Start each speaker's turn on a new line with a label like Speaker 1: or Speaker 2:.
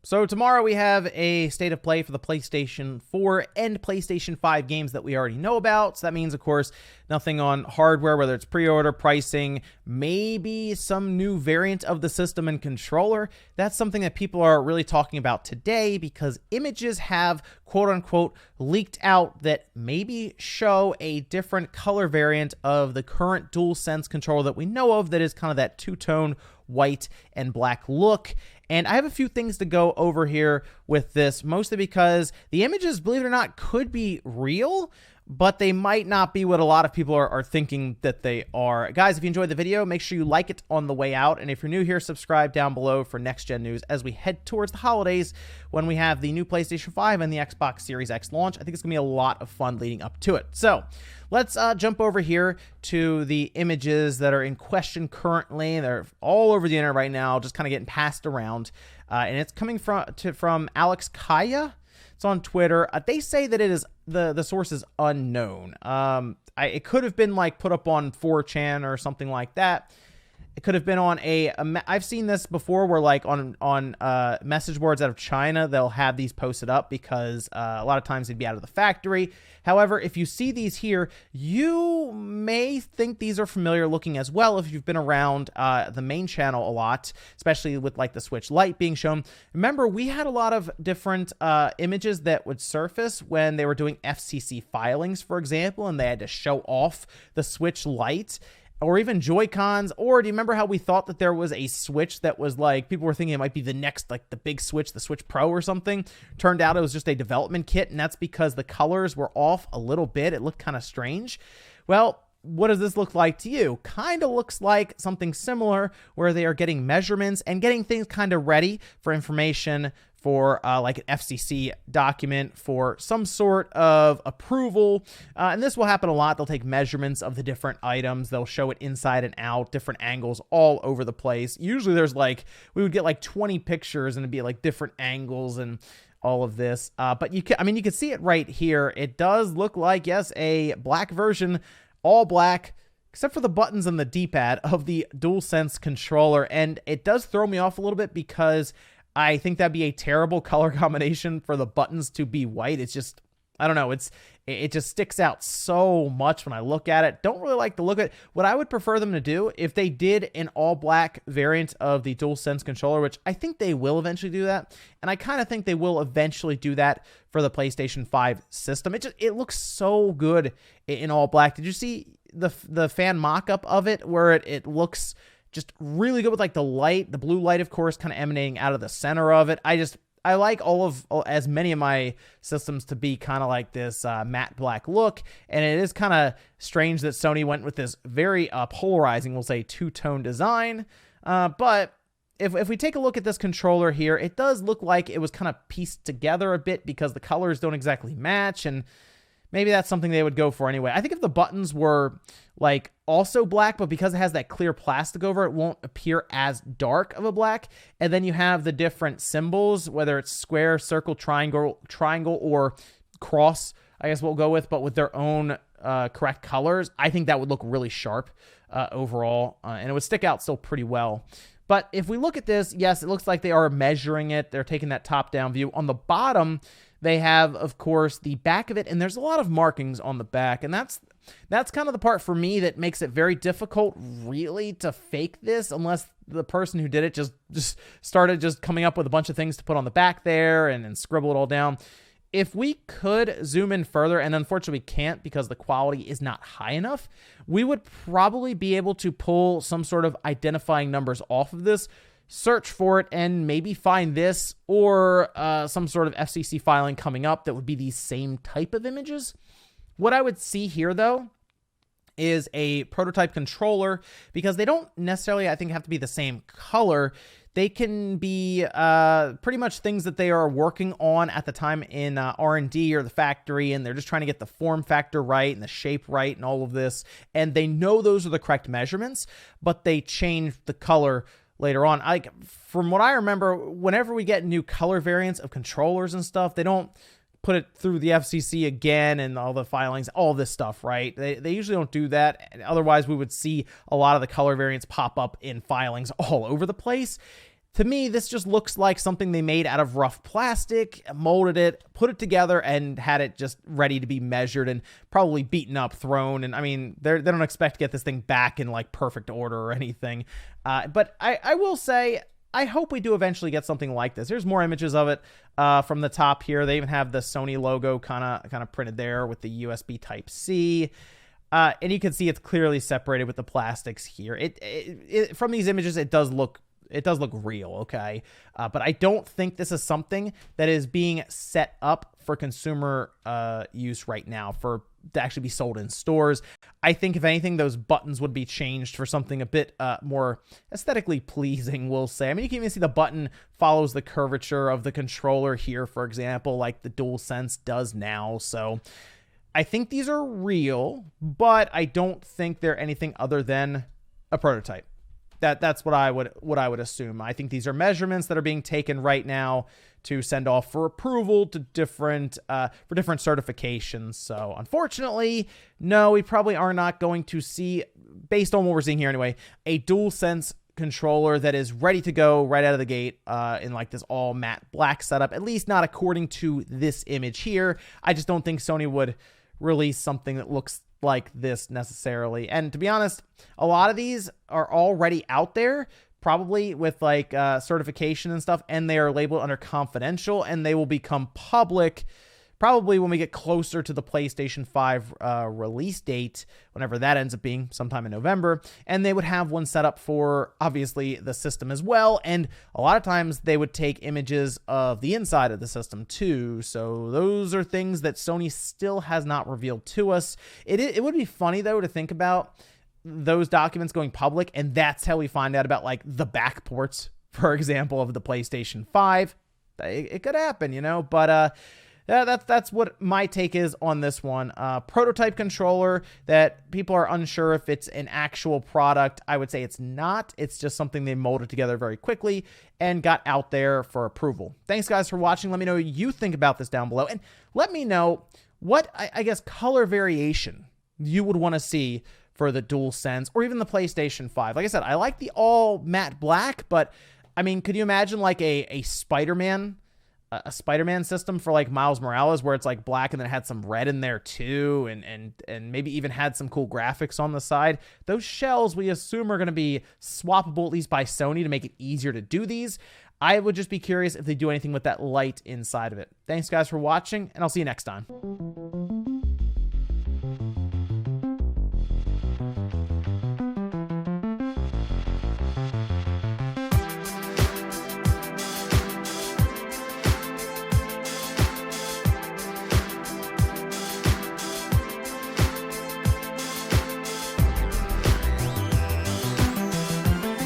Speaker 1: So tomorrow we have a state of play for the PlayStation 4 and PlayStation 5 games that we already know about. So that means, of course, nothing on hardware, whether it's pre-order, pricing, maybe some new variant of the system and controller. That's something that people are really talking about today because images have, quote-unquote, leaked out that maybe show a different color variant of the current DualSense controller that we know of that is kind of that two-tone white and black look. And I have a few things to go over here with this, mostly because the images, believe it or not, could be real, but they might not be what a lot of people are thinking that they are. Guys, if you enjoyed the video, make sure you like it on the way out. And if you're new here, subscribe down below for next-gen news as we head towards the holidays when we have the new PlayStation 5 and the Xbox Series X launch. I think it's going to be a lot of fun leading up to it. So let's jump over here to the images that are in question currently. They're all over the internet right now, just kind of getting passed around. And it's coming from Alex Kaya. It's on Twitter. They say that it is the source is unknown. It could have been like put up on 4chan or something like that. It could have been on I've seen this before where like on message boards out of China, they'll have these posted up because a lot of times they'd be out of the factory. However, if you see these here, you may think these are familiar looking as well if you've been around the main channel a lot, especially with like the Switch Lite being shown. Remember, we had a lot of different images that would surface when they were doing FCC filings, for example, and they had to show off the Switch Lite. Or even Joy-Cons, or do you remember how we thought that there was a Switch that was like, people were thinking it might be the next, like the big Switch, the Switch Pro or something? Turned out it was just a development kit, and that's because the colors were off a little bit. It looked kind of strange. Well, what does this look like to you? Kind of looks like something similar where they are getting measurements and getting things kind of ready for information for like an FCC document for some sort of approval. And this will happen a lot. They'll take measurements of the different items. They'll show it inside and out, different angles all over the place. Usually there's like, we would get like 20 pictures and it'd be like different angles and all of this. But you can see it right here. It does look like, yes, a black version, all black, except for the buttons and the D-pad of the DualSense controller. And it does throw me off a little bit because I think that'd be a terrible color combination for the buttons to be white. It's just, I don't know. It just sticks out so much when I look at it. Don't really like the look of it. What I would prefer them to do, if they did an all black variant of the DualSense controller, which I think they will eventually do that, and I kind of think they will eventually do that for the PlayStation 5 system. It looks so good in all black. Did you see the fan mock-up of it where it looks just really good with like the light, the blue light, of course, kind of emanating out of the center of it. I like as many of my systems to be kind of like this matte black look, and it is kind of strange that Sony went with this very polarizing, we'll say, two-tone design. But if we take a look at this controller here, it does look like it was kind of pieced together a bit because the colors don't exactly match, and maybe that's something they would go for anyway. I think if the buttons were like also black, but because it has that clear plastic over it, won't appear as dark of a black. And then you have the different symbols, whether it's square, circle, triangle, or cross, I guess we'll go with, but with their own correct colors. I think that would look really sharp overall, and it would stick out still pretty well. But if we look at this, yes, it looks like they are measuring it. They're taking that top-down view. On the bottom, they have, of course, the back of it, and there's a lot of markings on the back, and that's kind of the part for me that makes it very difficult, really, to fake this, unless the person who did it just started just coming up with a bunch of things to put on the back there and scribble it all down. If we could zoom in further, and unfortunately we can't because the quality is not high enough, we would probably be able to pull some sort of identifying numbers off of this, search for it, and maybe find this or some sort of FCC filing coming up that would be the same type of images. What I would see here, though, is a prototype controller, because they don't necessarily, I think, have to be the same color. They can be pretty much things that they are working on at the time in R&D or the factory, and they're just trying to get the form factor right and the shape right and all of this. And they know those are the correct measurements, but they change the color later on. From what I remember, whenever we get new color variants of controllers and stuff, they don't put it through the FCC again and all the filings, all this stuff, right? They usually don't do that. Otherwise, we would see a lot of the color variants pop up in filings all over the place. To me, this just looks like something they made out of rough plastic, molded it, put it together, and had it just ready to be measured and probably beaten up, thrown. And I mean, they don't expect to get this thing back in like perfect order or anything. But I will say, I hope we do eventually get something like this. Here's more images of it from the top here. They even have the Sony logo kind of printed there with the USB Type-C. And you can see it's clearly separated with the plastics here. From these images, it does look real, okay? But I don't think this is something that is being set up for consumer use right now to actually be sold in stores. I think if anything, those buttons would be changed for something a bit more aesthetically pleasing, we'll say. I mean, you can even see the button follows the curvature of the controller here, for example, like the DualSense does now. So I think these are real, but I don't think they're anything other than a prototype. That's what I would assume. I think these are measurements that are being taken right now to send off for approval to different certifications. So unfortunately, no, we probably are not going to see, based on what we're seeing here anyway, a DualSense controller that is ready to go right out of the gate in like this all matte black setup, at least not according to this image here. I just don't think Sony would release something that looks like this necessarily. And to be honest, a lot of these are already out there, probably with like certification and stuff, and they are labeled under confidential, and they will become public probably when we get closer to the PlayStation 5 release date, whenever that ends up being sometime in November. And they would have one set up for, obviously, the system as well. And a lot of times they would take images of the inside of the system too. So those are things that Sony still has not revealed to us. It would be funny, though, to think about those documents going public, and that's how we find out about like the back ports, for example, of the PlayStation 5. It could happen, you know, but yeah, that's what my take is on this one. Prototype controller that people are unsure if it's an actual product. I would say it's not. It's just something they molded together very quickly and got out there for approval. Thanks, guys, for watching. Let me know what you think about this down below. And let me know what, I guess, color variation you would want to see for the DualSense or even the PlayStation 5. Like I said, I like the all matte black, but, I mean, could you imagine like a Spider-Man system for like Miles Morales where it's like black and then it had some red in there too, and maybe even had some cool graphics on the side? Those shells we assume are going to be swappable, at least by Sony, to make it easier to do these. I would just be curious if they do anything with that light inside of it. Thanks, guys, for watching, and I'll see you next time.